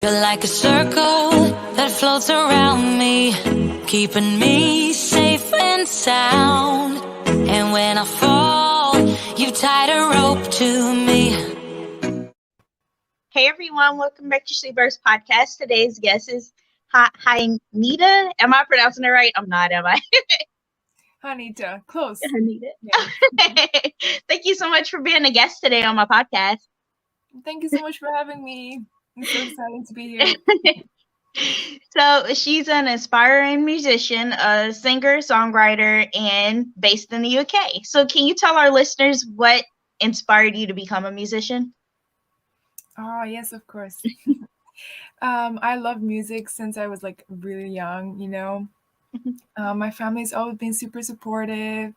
You're like a circle that floats around me, keeping me safe and sound. And when I fall, you tied a rope to me. Hey everyone, welcome back to Sleepers Podcast. Today's guest is Hannyta. Am I pronouncing it right? I'm not, am I? Hannyta, close. Hannyta. Yeah. Thank you so much for being a guest today on my podcast. Thank you so much for having me. I'm so excited to be here. So she's an aspiring musician, a singer, songwriter, and based in the UK. So can you tell our listeners what inspired you to become a musician? Oh, yes, of course. I love music since I was like really young, you know. My family's always been super supportive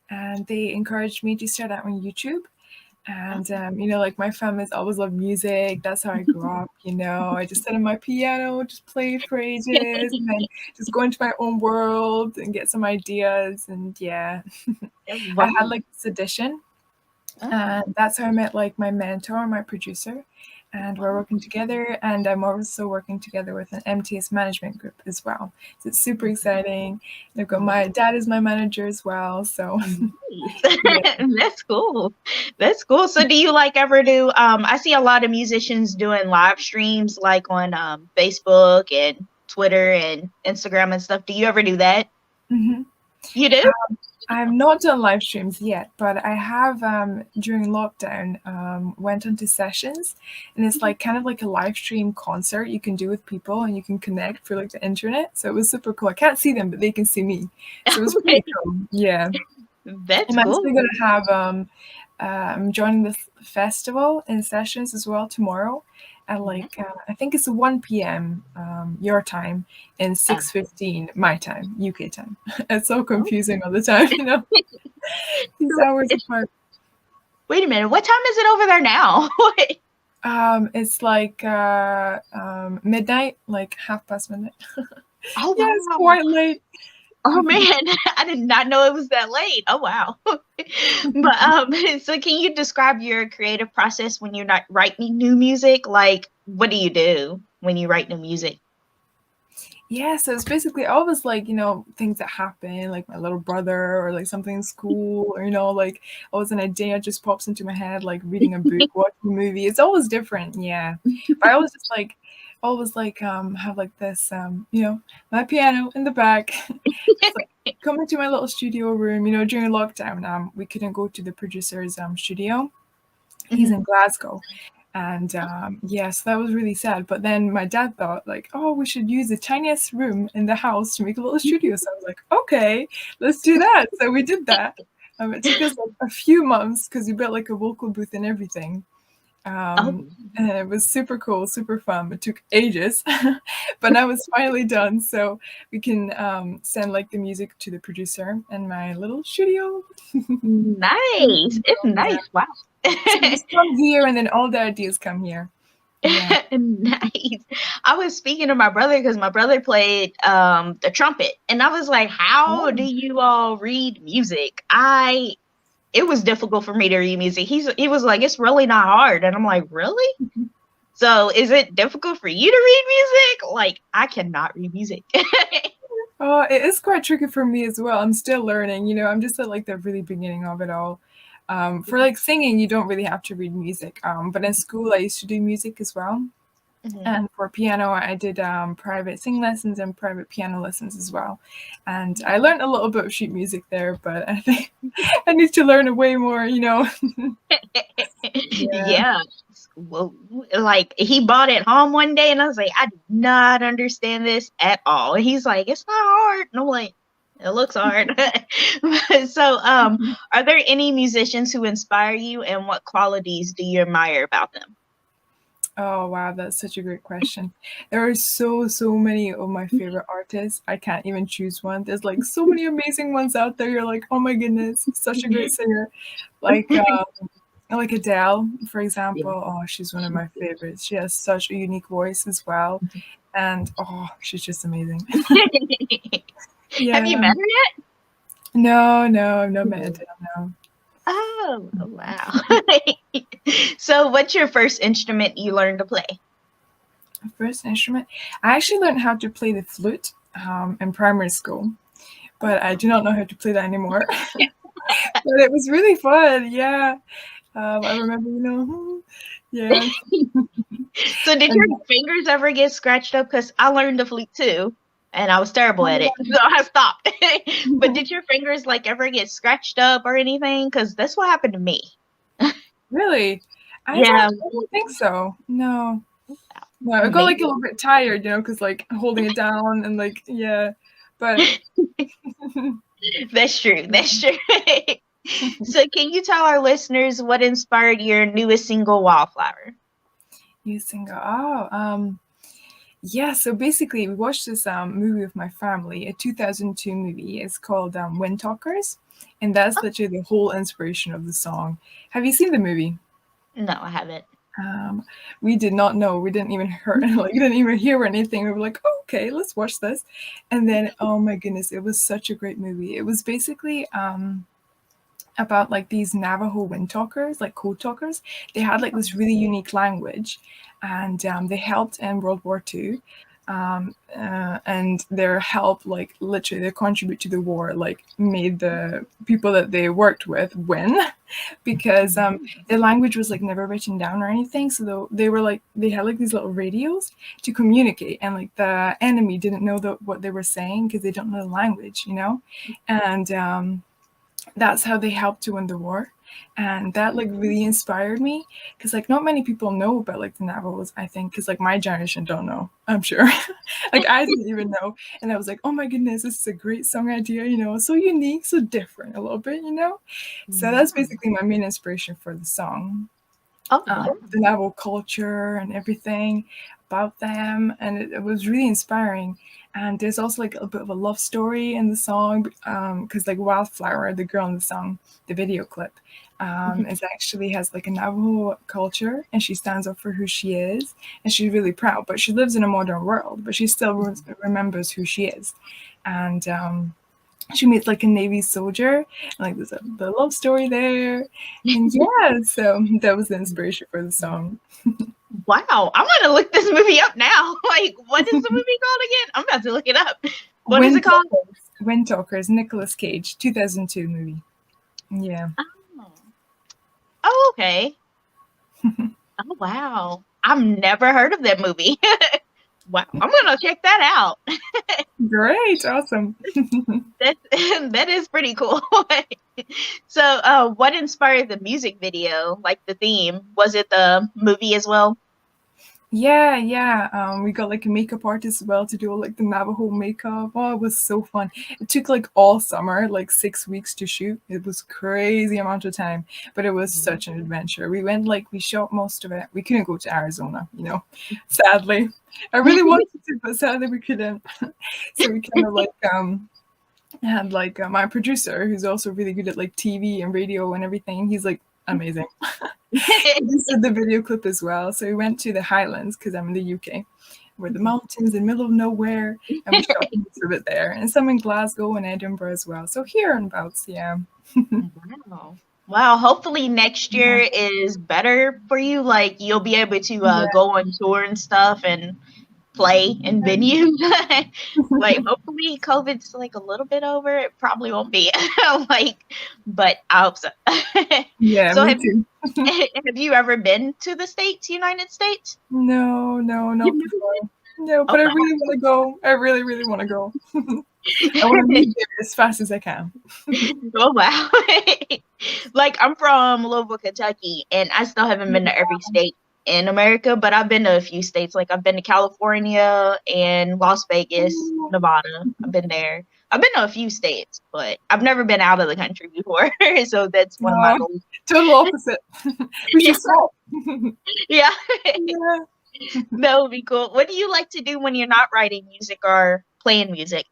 and they encouraged me to start out on YouTube. And, you know, like my family's always loved music. That's how I grew up, you know. I just sit on my piano, just play for ages, and then just go into my own world and get some ideas. And yeah, I had like this audition. And that's how I met like my mentor, my producer. And we're working together, and I'm also working together with an MTS management group as well. So it's super exciting. I've got my dad is my manager as well. So yeah. That's cool. That's cool. So do you like ever do, I see a lot of musicians doing live streams like on Facebook and Twitter and Instagram and stuff. Do you ever do that? Mm-hmm. You do? I've not done live streams yet, but I have during lockdown went into sessions, and it's like kind of like a live stream concert you can do with people, and you can connect through like the internet. So it was super cool. I can't see them, but they can see me. So it was pretty cool. Yeah, that's I'm cool. actually gonna have I'm joining this festival in sessions as well tomorrow. At like I think it's 1 p.m. Your time and 6:15 my time, UK time. It's so confusing all the time, you know. These hours apart. Wait a minute, what time is it over there now? It's like midnight, like midnight. Oh yeah, wow. it's quite late. Oh man, I did not know it was that late. Oh wow. But so can you describe your creative process when you're not writing new music? Like what do you do when you write new music? Yeah, so it's basically always like, you know, things that happen, like my little brother or like something in school, or, you know, like always an idea just pops into my head, like reading a book, watching a movie. It's always different, yeah. But I always just like have like this you know, my piano in the back. Just, like, come into my little studio room, you know, during lockdown, we couldn't go to the producer's studio. He's in Glasgow. And yes, that was really sad. But then my dad thought like, oh, we should use the tiniest room in the house to make a little studio. So I was like, okay, let's do that. So we did that. It took us like a few months because we built like a vocal booth and everything. And it was super cool, super fun. It took ages, but now it's finally done. So we can send like the music to the producer in my little studio. Nice. It's nice. Wow. So just come here and then all the ideas come here. Yeah. Nice. I was speaking to my brother because my brother played the trumpet, and I was like, how do you all read music? It was difficult for me to read music. He was like, it's really not hard. And I'm like, really? So is it difficult for you to read music? Like, I cannot read music. Oh, it is quite tricky for me as well. I'm still learning, you know, I'm just at like the really beginning of it all. For like singing, you don't really have to read music. But in school, I used to do music as well. And for piano, I did private singing lessons and private piano lessons as well. And I learned a little bit of sheet music there, but I think I need to learn way more, you know. Yeah. Well, like he bought it home one day, and I was like, I do not understand this at all. And he's like, it's not hard. And I'm like, it looks hard. So, are there any musicians who inspire you, and what qualities do you admire about them? Oh, wow, that's such a great question. There are so many of my favorite artists. I can't even choose one. There's like so many amazing ones out there. You're like, oh my goodness, such a great singer. Like Adele, for example. Oh, she's one of my favorites. She has such a unique voice as well. And oh, she's just amazing. Yeah. Have you met her yet? No, I've not met Adele, no. Oh, wow. So what's your first instrument you learned to play? First instrument. I actually learned how to play the flute in primary school, but I do not know how to play that anymore. But it was really fun. Yeah. I remember, yeah. So did And your fingers ever get scratched up? Because I learned the flute too, and I was terrible at it, so I stopped. But did your fingers like ever get scratched up or anything? Because that's what happened to me. really, Yeah, I don't think so. No. No, I got like a maybe. little bit tired, because like holding it down and like, yeah. But That's true. That's true. So can you tell our listeners what inspired your newest single, Wildflower? you single. Oh, yeah. So basically, we watched this movie with my family, a 2002 movie. It's called Wind Talkers, and that's literally the whole inspiration of the song. Have you seen the movie? No, I haven't. We did not know. We didn't even hear, like, didn't even hear anything. We were like, oh, okay, let's watch this. And then, oh my goodness, it was such a great movie. It was basically about like these Navajo wind talkers, like code talkers. They had like this really unique language, and they helped in World War II. And their help, like literally, their contribute to the war, like made the people that they worked with win, because their language was like never written down or anything. So they were like they had like these little radios to communicate, and like the enemy didn't know what they were saying because they don't know the language, and that's how they helped to win the war. And that like really inspired me, because like not many people know about like the Navajos, I think, because like my generation don't know, I'm sure. Like I didn't even know, and I was like, oh my goodness, this is a great song idea, so unique, so different a little bit. So that's basically my main inspiration for the song. Oh, The Navajo culture and everything about them, and it was really inspiring. And there's also like a bit of a love story in the song, because like Wildflower, the girl in the song, the video clip, is actually has like a Navajo culture, and she stands up for who she is, and she's really proud. But she lives in a modern world, but she still remembers who she is. And she meets like a Navy soldier, and like there's the love story there, and yeah, so that was the inspiration for the song. wow. I'm going to look this movie up now. Like, what is the movie called again? I'm about to look it up. What is it called? Wind Talkers, Nicolas Cage, 2002 movie. Yeah. Oh, okay. Oh, wow. I've never heard of that movie. Wow. I'm going to check that out. Great. Awesome. That is pretty cool. So, what inspired the music video, like the theme? Was it the movie as well? Yeah. We got like a makeup artist as well to do like the Navajo makeup. Oh, it was so fun. It took like all summer, like 6 weeks to shoot. It was crazy amount of time, but it was such an adventure. We shot most of it. We couldn't go to Arizona, sadly. I really wanted to, but sadly we couldn't. So we kind of like had like my producer, who's also really good at like TV and radio and everything. He's like amazing. He did the video clip as well. So we went to the Highlands, because I'm in the UK, where the mountains in the middle of nowhere, and we shot most of it there, and some in Glasgow and Edinburgh as well. So here and abouts, yeah. Wow. Hopefully next year is better for you. Like you'll be able to go on tour and stuff and play in venues. Like hopefully COVID's like a little bit over. It probably won't be but I hope so. Yeah, So me too. have you ever been to the United States? No, not before. No, but I really want to go. I really, really want to go. I want to move there as fast as I can. Oh wow. Like I'm from Louisville, Kentucky, and I still haven't been to every state in America, but I've been to a few states. Like I've been to California and Las Vegas, Nevada. I've been there. I've been to a few states, but I've never been out of the country before. So that's one of my goals. Total opposite. We should swap. Yeah. Yeah. That would be cool. What do you like to do when you're not writing music or playing music?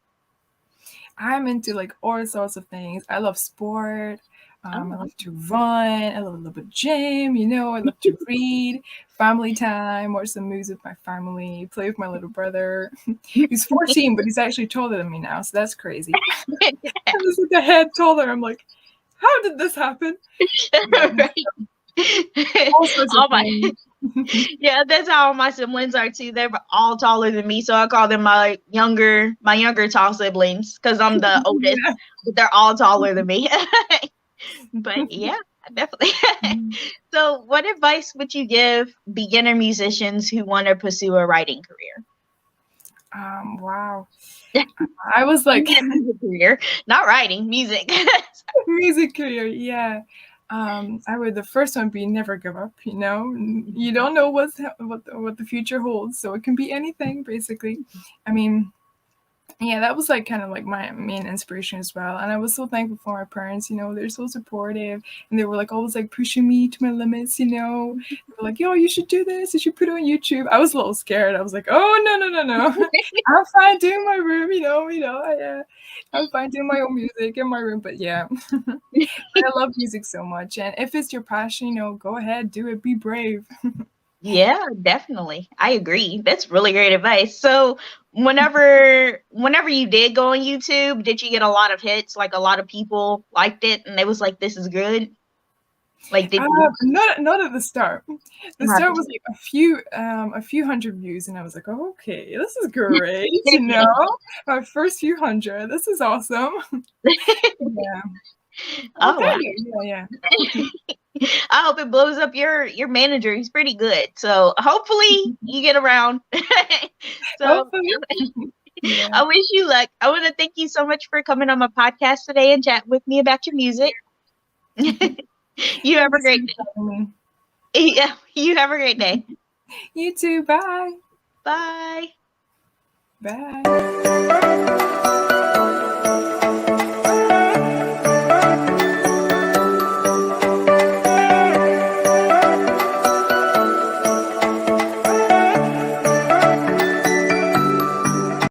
I'm into like all sorts of things. I love sport. I love to run. I love a little bit of gym. I love to read. Family time. Watch some movies with my family. Play with my little brother. He's 14, but he's actually taller than me now, so that's crazy. I'm just like a head taller. I'm like, how did this happen? All sorts of things. Yeah, that's how my siblings are too. They're all taller than me, so I call them my younger tall siblings because I'm the oldest. Yeah. But they're all taller than me. But yeah, definitely. Mhm. So, what advice would you give beginner musicians who want to pursue a writing career? Wow. I was I like, mean, a music career, not writing, music. music career, yeah. I would the first one be never give up. You know, you don't know what the future holds, so it can be anything basically. I mean, yeah, that was like kind of like my main inspiration as well. And I was so thankful for my parents, you know, they're so supportive and they were like always like pushing me to my limits, you know. They were like, yo, you should do this, you should put it on YouTube. I was a little scared. I was like, oh no. I'm fine doing my room, I'm fine doing my own music in my room. But yeah. But I love music so much. And if it's your passion, you know, go ahead, do it, be brave. Yeah, definitely. I agree. That's really great advice. So, whenever you did go on YouTube, did you get a lot of hits? Like a lot of people liked it and they was like, "This is good." Like, did you? Not at the start. The Not start this was like a few hundred views, and I was like, oh, okay, this is great, you know. My first few hundred, this is awesome. Yeah. Well, Oh, wow. thank you. Yeah, I hope it blows up your manager. He's pretty good. So hopefully you get around. So hopefully. Yeah. I wish you luck. I want to thank you so much for coming on my podcast today and chat with me about your music. You have Thank a you so great much for having me. day. Yeah, you have a great day. You too. Bye. Bye. Bye.